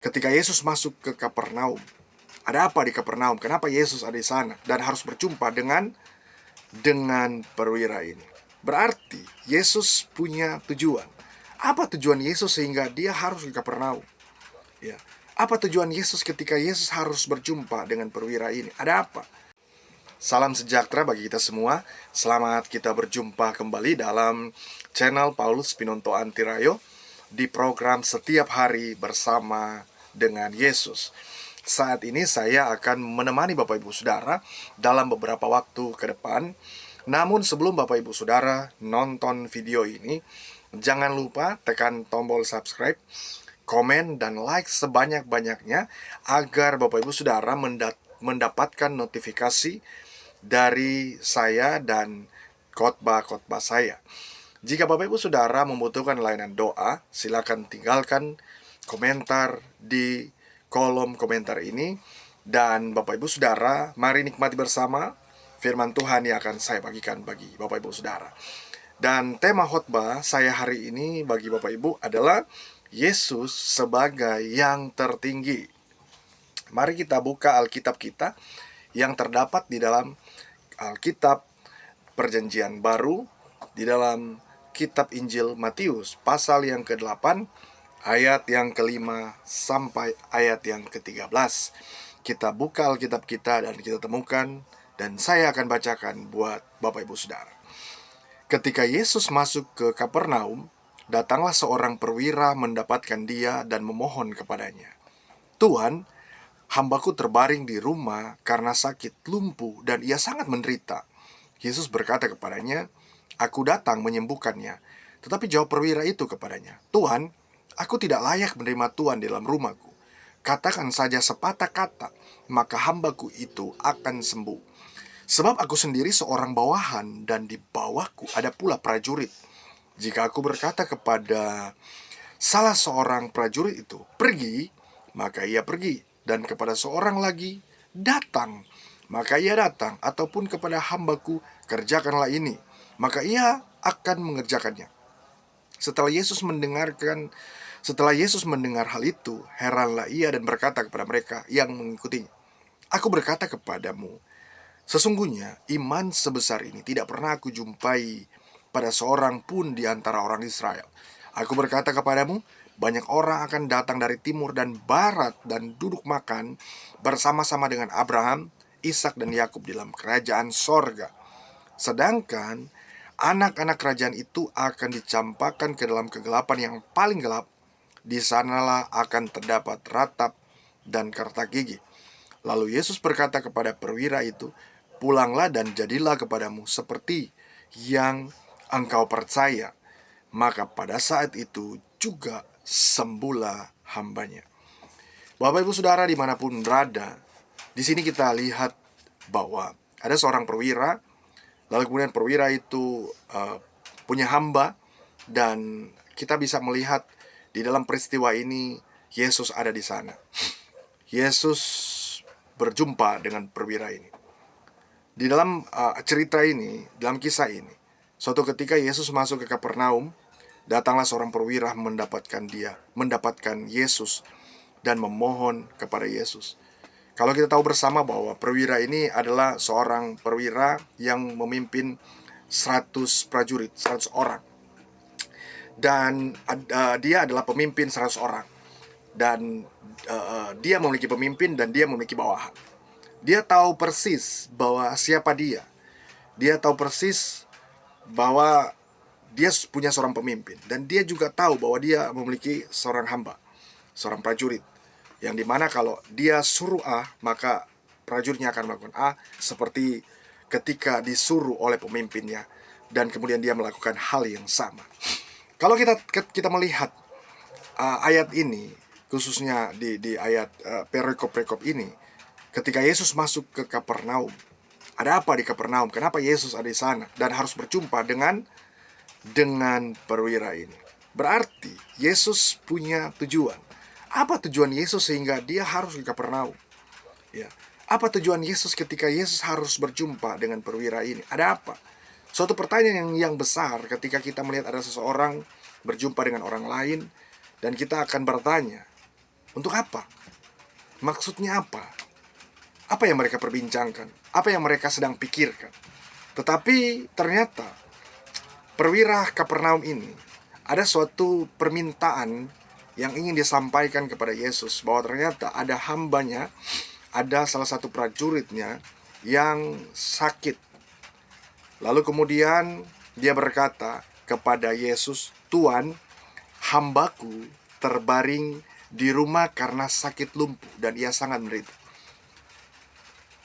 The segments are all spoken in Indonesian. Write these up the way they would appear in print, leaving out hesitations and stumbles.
Ketika Yesus masuk ke Kapernaum, ada apa di Kapernaum? Kenapa Yesus ada di sana dan harus berjumpa dengan perwira ini? Berarti Yesus punya tujuan. Apa tujuan Yesus sehingga dia harus ke Kapernaum? Ya. Apa tujuan Yesus ketika Yesus harus berjumpa dengan perwira ini? Ada apa? Salam sejahtera bagi kita semua. Selamat kita berjumpa kembali dalam channel Paulus Pinonto Antirayo di program Setiap Hari Bersama dengan Yesus. Saat ini saya akan menemani Bapak Ibu Saudara dalam beberapa waktu ke depan. Namun sebelum Bapak Ibu Saudara nonton video ini, jangan lupa tekan tombol subscribe, komen, dan like sebanyak-banyaknya agar Bapak Ibu Saudara mendapatkan notifikasi dari saya dan khotbah-khotbah saya. Jika Bapak Ibu Saudara membutuhkan layanan doa, silakan tinggalkan komentar di kolom komentar ini. Dan Bapak Ibu Saudara, mari nikmati bersama firman Tuhan yang akan saya bagikan bagi Bapak Ibu Saudara. Dan tema khotbah saya hari ini bagi Bapak Ibu adalah Yesus sebagai yang tertinggi. Mari kita buka Alkitab kita yang terdapat di dalam Alkitab Perjanjian Baru, di dalam kitab Injil Matius pasal yang ke-8 ayat yang ke-5 sampai ayat yang ke-13. Kita buka Alkitab kita dan kita temukan, dan saya akan bacakan buat Bapak Ibu Saudara. Ketika Yesus masuk ke Kapernaum, datanglah seorang perwira mendapatkan dia dan memohon kepadanya, "Tuhan, hambaku terbaring di rumah karena sakit lumpuh dan ia sangat menderita." Yesus berkata kepadanya, "Aku datang menyembuhkannya." Tetapi jawab perwira itu kepadanya, "Tuhan, aku tidak layak menerima Tuhan di dalam rumahku. Katakan saja sepatah kata, maka hambaku itu akan sembuh. Sebab aku sendiri seorang bawahan dan di bawahku ada pula prajurit. Jika aku berkata kepada salah seorang prajurit itu, 'Pergi,' maka ia pergi, dan kepada seorang lagi, 'Datang,' maka ia datang, ataupun kepada hambaku, 'Kerjakanlah ini,' maka ia akan mengerjakannya." Setelah Yesus mendengar hal itu, heranlah ia dan berkata kepada mereka yang mengikutinya, "Aku berkata kepadamu, sesungguhnya iman sebesar ini tidak pernah aku jumpai pada seorang pun di antara orang Israel. Aku berkata kepadamu, banyak orang akan datang dari timur dan barat dan duduk makan bersama-sama dengan Abraham, Ishak dan Yakub dalam kerajaan sorga. Sedangkan anak-anak kerajaan itu akan dicampakkan ke dalam kegelapan yang paling gelap. Di sanalah akan terdapat ratap dan kertak gigi." Lalu Yesus berkata kepada perwira itu, "Pulanglah dan jadilah kepadamu seperti yang engkau percaya." Maka pada saat itu juga sembuhlah hambanya. Bapak Ibu Saudara dimanapun berada, di sini kita lihat bahwa ada seorang perwira. Lalu kemudian perwira itu punya hamba, dan kita bisa melihat di dalam peristiwa ini Yesus ada di sana. Yesus berjumpa dengan perwira ini. Di dalam cerita ini, dalam kisah ini, suatu ketika Yesus masuk ke Kapernaum, datanglah seorang perwira mendapatkan Yesus dan memohon kepada Yesus. Kalau kita tahu bersama bahwa perwira ini adalah seorang perwira yang memimpin 100 prajurit, 100 orang. Dan dia adalah pemimpin 100 orang. Dan dia memiliki pemimpin dan dia memiliki bawahan. Dia tahu persis bahwa siapa dia. Dia tahu persis bahwa dia punya seorang pemimpin. Dan dia juga tahu bahwa dia memiliki seorang hamba, seorang prajurit, yang dimana kalau dia suruh A, maka prajuritnya akan melakukan A, seperti ketika disuruh oleh pemimpinnya, dan kemudian dia melakukan hal yang sama. Kalau kita melihat ayat ini, khususnya di ayat perikop ini, ketika Yesus masuk ke Kapernaum, ada apa di Kapernaum? Kenapa Yesus ada di sana dan harus berjumpa dengan perwira ini? Berarti Yesus punya tujuan. Apa tujuan Yesus sehingga dia harus ke Kapernaum? Ya. Apa tujuan Yesus ketika Yesus harus berjumpa dengan perwira ini? Ada apa? Suatu pertanyaan yang besar ketika kita melihat ada seseorang berjumpa dengan orang lain, dan kita akan bertanya, Untuk apa? Maksudnya apa? Apa yang mereka perbincangkan? Apa yang mereka sedang pikirkan? Tetapi ternyata perwira Kapernaum ini ada suatu permintaan yang ingin disampaikan kepada Yesus, bahwa ternyata ada hambanya, ada salah satu prajuritnya yang sakit. Lalu kemudian dia berkata kepada Yesus, "Tuan, hambaku terbaring di rumah karena sakit lumpuh dan ia sangat menderita."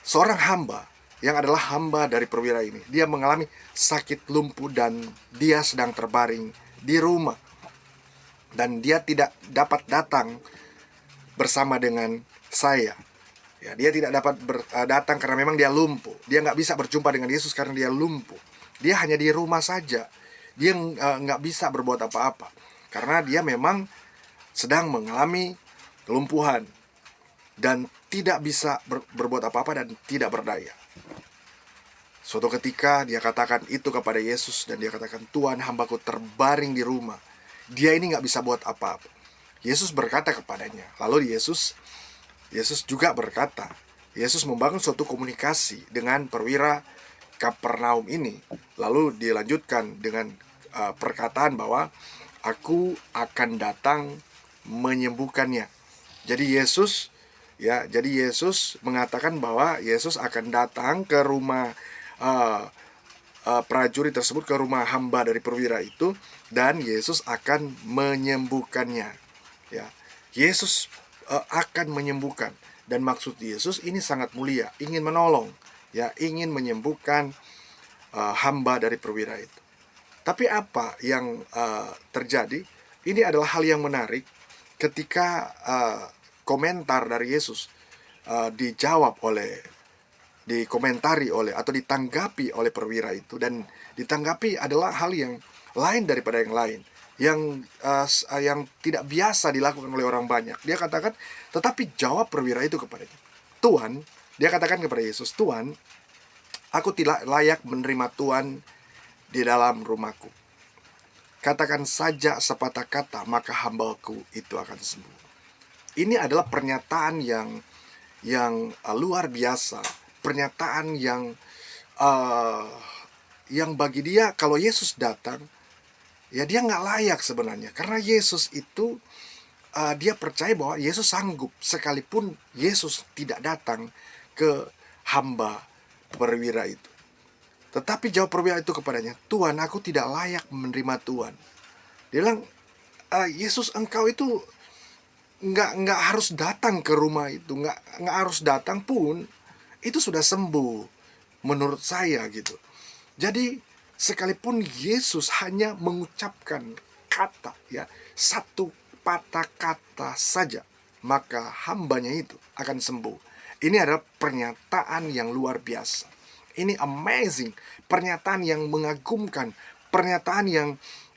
Seorang hamba yang adalah hamba dari perwira ini, dia mengalami sakit lumpuh dan dia sedang terbaring di rumah. Dan dia tidak dapat datang bersama dengan saya. Ya, dia tidak dapat datang karena memang dia lumpuh. Dia nggak bisa berjumpa dengan Yesus karena dia lumpuh. Dia hanya di rumah saja. Dia nggak bisa berbuat apa-apa karena dia memang sedang mengalami kelumpuhan dan tidak bisa berbuat apa-apa dan tidak berdaya. Suatu ketika dia katakan itu kepada Yesus dan dia katakan, "Tuhan, hambaku terbaring di rumah. Dia ini nggak bisa buat apa-apa." Yesus berkata kepadanya. Lalu Yesus juga berkata, Yesus membangun suatu komunikasi dengan perwira Kapernaum ini. Lalu dilanjutkan dengan perkataan bahwa aku akan datang menyembuhkannya. Jadi Yesus mengatakan bahwa Yesus akan datang ke rumah prajurit tersebut, ke rumah hamba dari perwira itu, dan Yesus akan menyembuhkannya. Ya, Yesus akan menyembuhkan, dan maksud Yesus ini sangat mulia, ingin menolong, ya, ingin menyembuhkan hamba dari perwira itu. Tapi apa yang terjadi? Ini adalah hal yang menarik ketika komentar dari Yesus dikomentari oleh atau ditanggapi oleh perwira itu, dan ditanggapi adalah hal yang lain daripada yang lain, yang tidak biasa dilakukan oleh orang banyak. Dia katakan, tetapi jawab perwira itu kepadanya, "Tuhan," dia katakan kepada Yesus, "Tuhan, aku tidak layak menerima Tuhan di dalam rumahku. Katakan saja sepatah kata, maka hambaku itu akan sembuh." Ini adalah pernyataan yang luar biasa, pernyataan yang bagi dia, kalau Yesus datang, ya dia nggak layak sebenarnya, karena Yesus itu dia percaya bahwa Yesus sanggup, sekalipun Yesus tidak datang ke hamba perwira itu. Tetapi jawab perwira itu kepadanya, "Tuhan, aku tidak layak menerima Tuhan." Dia bilang, "Yesus, engkau itu nggak harus datang ke rumah itu, nggak harus datang pun itu sudah sembuh menurut saya," gitu. Jadi sekalipun Yesus hanya mengucapkan kata, ya, satu patah kata saja, maka hambanya itu akan sembuh. Ini adalah pernyataan yang luar biasa. Ini amazing, pernyataan yang mengagumkan, pernyataan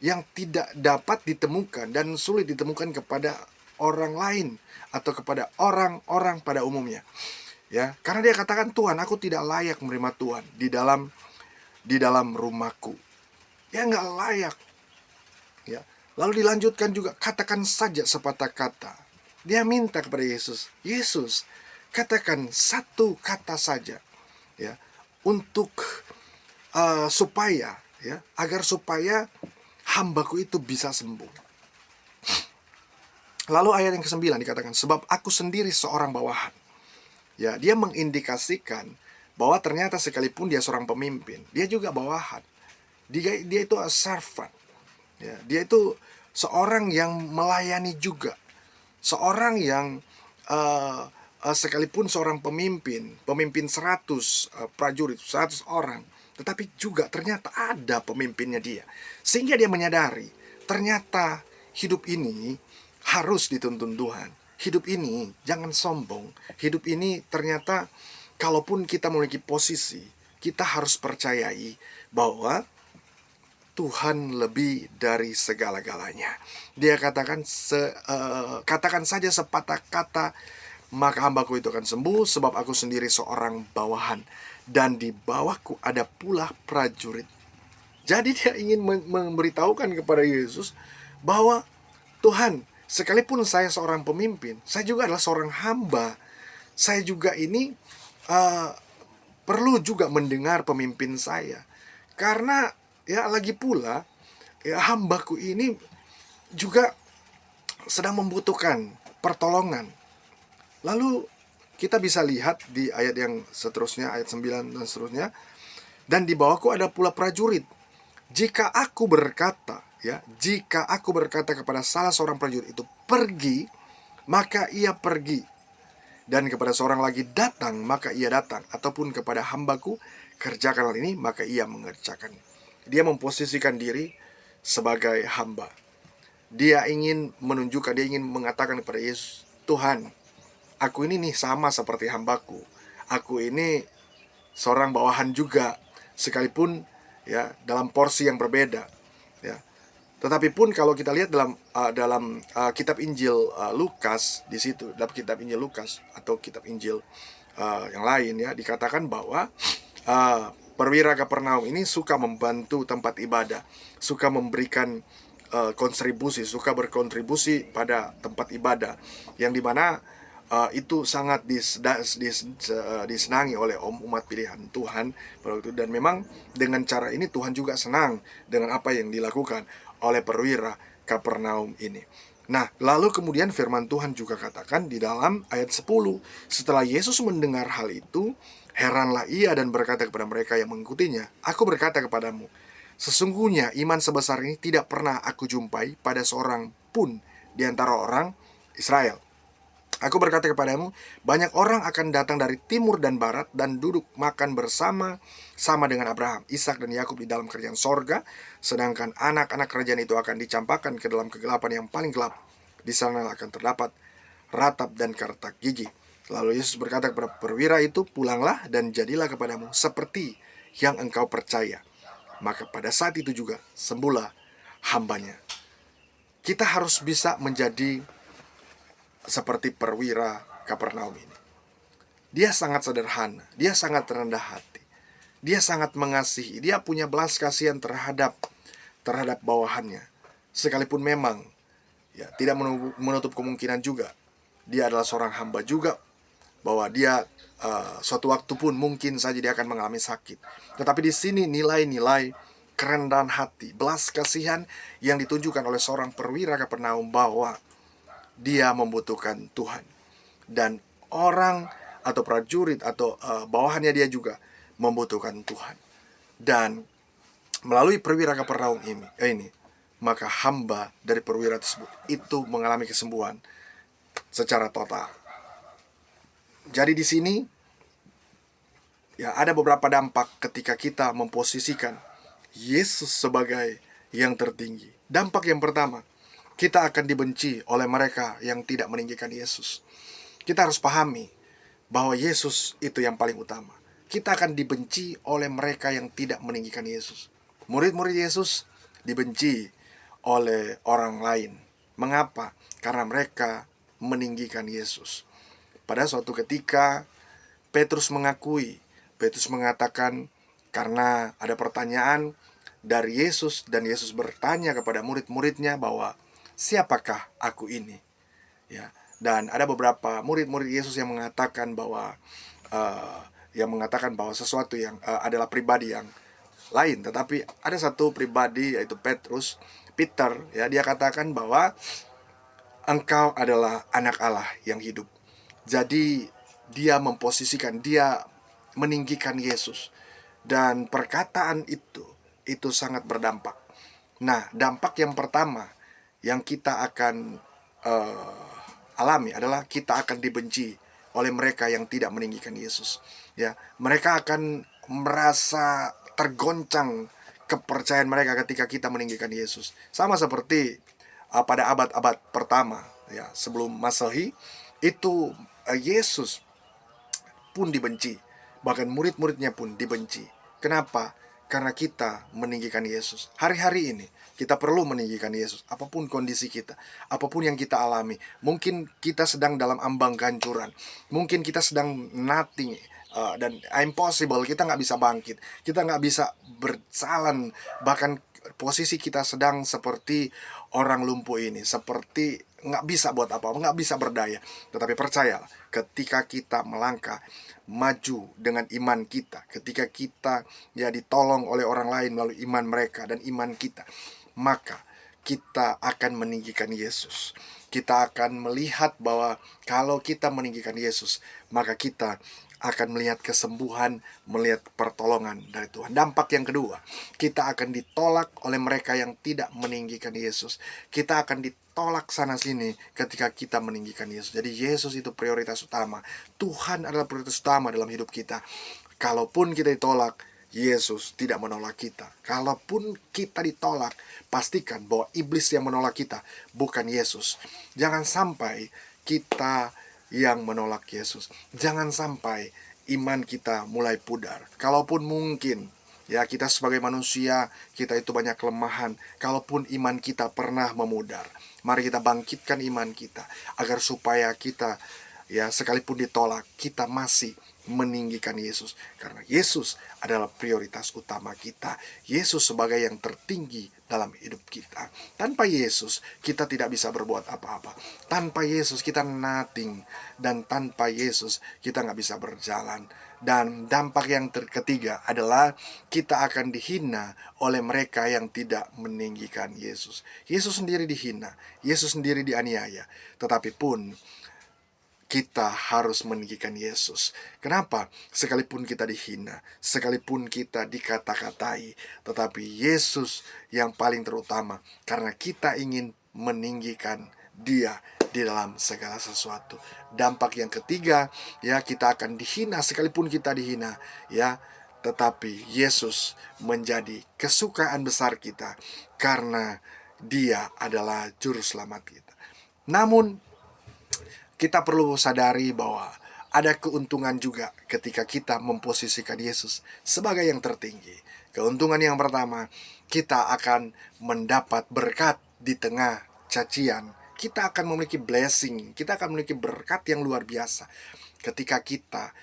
yang tidak dapat ditemukan dan sulit ditemukan kepada orang lain atau kepada orang-orang pada umumnya. Ya, karena dia katakan, "Tuhan, aku tidak layak menerima Tuhan di dalam rumahku." Ya, nggak layak. Ya. Lalu dilanjutkan juga, "Katakan saja sepatah kata." Dia minta kepada Yesus, "Yesus, katakan satu kata saja, ya, untuk agar supaya hambaku itu bisa sembuh." Lalu ayat yang ke-9 dikatakan, "Sebab aku sendiri seorang bawahan." Ya, dia mengindikasikan bahwa ternyata sekalipun dia seorang pemimpin, dia juga bawahan. Dia itu a servant. Ya, dia itu seorang yang melayani juga. Seorang yang sekalipun seorang pemimpin 100 prajurit, 100 orang, tetapi juga ternyata ada pemimpinnya dia. Sehingga dia menyadari, ternyata hidup ini harus dituntun Tuhan. Hidup ini jangan sombong. Hidup ini ternyata, kalaupun kita memiliki posisi, kita harus percayai bahwa Tuhan lebih dari segala-galanya. Dia katakan, katakan saja sepatah kata, maka hambaku itu akan sembuh, sebab aku sendiri seorang bawahan, dan di bawahku ada pula prajurit. Jadi dia ingin memberitahukan kepada Yesus bahwa, "Tuhan, Sekalipun saya seorang pemimpin, saya juga adalah seorang hamba. Saya juga ini uh, perlu juga mendengar pemimpin saya. Karena ya lagi pula ya hambaku ini juga sedang membutuhkan pertolongan. Lalu kita bisa lihat di ayat yang seterusnya, ayat 9 dan seterusnya. Dan di bawahku ada pula prajurit. Jika aku berkata, ya, jika aku berkata kepada salah seorang prajurit itu pergi, maka ia pergi. Dan kepada seorang lagi datang, maka ia datang. Ataupun kepada hambaku, kerjakan hal ini, maka ia mengerjakan. Dia memposisikan diri sebagai hamba. Dia ingin menunjukkan, dia ingin mengatakan kepada Yesus, Tuhan, aku ini nih sama seperti hambaku. Aku ini seorang bawahan juga, sekalipun ya dalam porsi yang berbeda. Ya, tetapi pun kalau kita lihat dalam kitab Injil Lukas, di situ dalam kitab Injil Lukas atau kitab Injil yang lain, ya, dikatakan bahwa perwira Kapernaum ini suka membantu tempat ibadah, suka memberikan kontribusi, suka berkontribusi pada tempat ibadah, yang dimana itu sangat disenangi oleh umat pilihan Tuhan pada waktu itu. Dan memang dengan cara ini Tuhan juga senang dengan apa yang dilakukan oleh perwira Kapernaum ini. Nah, lalu kemudian firman Tuhan juga katakan di dalam ayat 10, setelah Yesus mendengar hal itu, heranlah ia dan berkata kepada mereka yang mengikutinya, aku berkata kepadamu, sesungguhnya iman sebesar ini tidak pernah aku jumpai pada seorang pun di antara orang Israel. Aku berkata kepadamu, banyak orang akan datang dari timur dan barat dan duduk makan bersama-sama dengan Abraham, Ishak dan Yakub di dalam kerajaan sorga, sedangkan anak-anak kerajaan itu akan dicampakkan ke dalam kegelapan yang paling gelap. Di sana akan terdapat ratap dan kertak gigi. Lalu Yesus berkata kepada perwira itu, pulanglah dan jadilah kepadamu seperti yang engkau percaya. Maka pada saat itu juga sembuhlah hambanya. Kita harus bisa menjadi seperti perwira Kapernaum ini. Dia sangat sederhana, dia sangat rendah hati, dia sangat mengasihi, dia punya belas kasihan terhadap bawahannya. Sekalipun memang ya tidak menutup kemungkinan juga dia adalah seorang hamba juga, bahwa dia suatu waktu pun mungkin saja dia akan mengalami sakit. Tetapi di sini nilai-nilai kerendahan hati, belas kasihan yang ditunjukkan oleh seorang perwira Kapernaum, bahwa dia membutuhkan Tuhan. Dan orang atau prajurit atau bawahannya dia juga membutuhkan Tuhan. Dan melalui perwira Kapernaum ini, maka hamba dari perwira tersebut itu mengalami kesembuhan secara total. Jadi di sini ya ada beberapa dampak ketika kita memposisikan Yesus sebagai yang tertinggi. Dampak yang pertama, kita akan dibenci oleh mereka yang tidak meninggikan Yesus. Kita harus pahami bahwa Yesus itu yang paling utama. Kita akan dibenci oleh mereka yang tidak meninggikan Yesus. Murid-murid Yesus dibenci oleh orang lain. Mengapa? Karena mereka meninggikan Yesus. Pada suatu ketika Petrus mengatakan, karena ada pertanyaan dari Yesus, dan Yesus bertanya kepada murid-muridnya bahwa siapakah aku ini? Ya, dan ada beberapa murid-murid Yesus yang mengatakan bahwa sesuatu yang adalah pribadi yang lain. Tetapi ada satu pribadi, yaitu Peter, ya, dia katakan bahwa engkau adalah anak Allah yang hidup. Jadi dia memposisikan, dia meninggikan Yesus. Dan perkataan itu sangat berdampak. Nah, dampak yang pertama yang kita akan alami adalah kita akan dibenci oleh mereka yang tidak meninggikan Yesus. Ya, mereka akan merasa tergoncang kepercayaan mereka ketika kita meninggikan Yesus. Sama seperti pada abad-abad pertama, ya, sebelum Masehi, itu Yesus pun dibenci. Bahkan murid-muridnya pun dibenci. Kenapa? Karena kita meninggikan Yesus. Hari-hari ini kita perlu meninggikan Yesus. Apapun kondisi kita, apapun yang kita alami. Mungkin kita sedang dalam ambang kehancuran, mungkin kita sedang nothing dan impossible. Kita nggak bisa bangkit, kita nggak bisa berjalan. Bahkan posisi kita sedang seperti orang lumpuh ini, seperti nggak bisa buat apa-apa, nggak bisa berdaya. Tetapi percayalah, ketika kita melangkah maju dengan iman kita, ketika kita ya ditolong oleh orang lain melalui iman mereka dan iman kita, maka kita akan meninggikan Yesus. Kita akan melihat bahwa kalau kita meninggikan Yesus, maka kita akan melihat kesembuhan, melihat pertolongan dari Tuhan. Dampak yang kedua, kita akan ditolak oleh mereka yang tidak meninggikan Yesus. Kita akan ditolak sana-sini ketika kita meninggikan Yesus. Jadi Yesus itu prioritas utama. Tuhan adalah prioritas utama dalam hidup kita. Kalaupun kita ditolak, Yesus tidak menolak kita. Kalaupun kita ditolak, pastikan bahwa iblis yang menolak kita, bukan Yesus. Jangan sampai kita yang menolak Yesus. Jangan sampai iman kita mulai pudar. Kalaupun mungkin ya, kita sebagai manusia, kita itu banyak kelemahan. Kalaupun iman kita pernah memudar, mari kita bangkitkan iman kita, agar supaya kita ya sekalipun ditolak, kita masih meninggikan Yesus. Karena Yesus adalah prioritas utama kita. Yesus sebagai yang tertinggi dalam hidup kita. Tanpa Yesus, kita tidak bisa berbuat apa-apa. Tanpa Yesus, kita nothing. Dan tanpa Yesus, kita nggak bisa berjalan. Dan dampak yang ketiga adalah kita akan dihina oleh mereka yang tidak meninggikan Yesus. Yesus sendiri dihina, Yesus sendiri dianiaya. Tetapi pun kita harus meninggikan Yesus. Kenapa? Sekalipun kita dihina, sekalipun kita dikata-katai, tetapi Yesus yang paling terutama, karena kita ingin meninggikan Dia di dalam segala sesuatu. Dampak yang ketiga, ya, kita akan dihina sekalipun kita dihina, ya, tetapi Yesus menjadi kesukaan besar kita karena Dia adalah juru selamat kita. Namun kita perlu sadari bahwa ada keuntungan juga ketika kita memposisikan Yesus sebagai yang tertinggi. Keuntungan yang pertama, kita akan mendapat berkat di tengah cacian. Kita akan memiliki blessing, kita akan memiliki berkat yang luar biasa. Ketika kita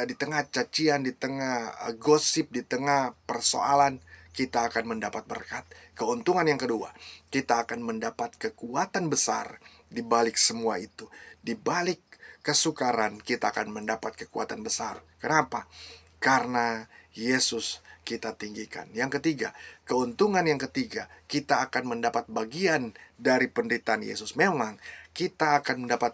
di tengah cacian, di tengah gosip, di tengah persoalan, kita akan mendapat berkat. Keuntungan yang kedua, kita akan mendapat kekuatan besar di balik semua itu. Di balik kesukaran, kita akan mendapat kekuatan besar. Kenapa? Karena Yesus kita tinggikan. Yang ketiga, keuntungan yang ketiga, kita akan mendapat bagian dari penderitaan Yesus. Memang kita akan mendapat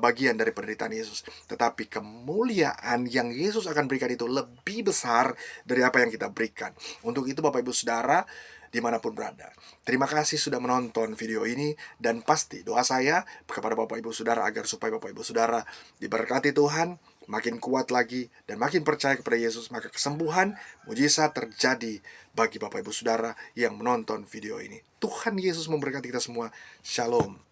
bagian dari penderitaan Yesus, tetapi kemuliaan yang Yesus akan berikan itu lebih besar dari apa yang kita berikan. Untuk itu Bapak Ibu Saudara, dimanapun berada, terima kasih sudah menonton video ini. Dan pasti doa saya kepada Bapak Ibu Saudara agar supaya Bapak Ibu Saudara diberkati Tuhan, makin kuat lagi dan makin percaya kepada Yesus, maka kesembuhan, mujizat terjadi bagi Bapak Ibu Saudara yang menonton video ini. Tuhan Yesus memberkati kita semua. Shalom.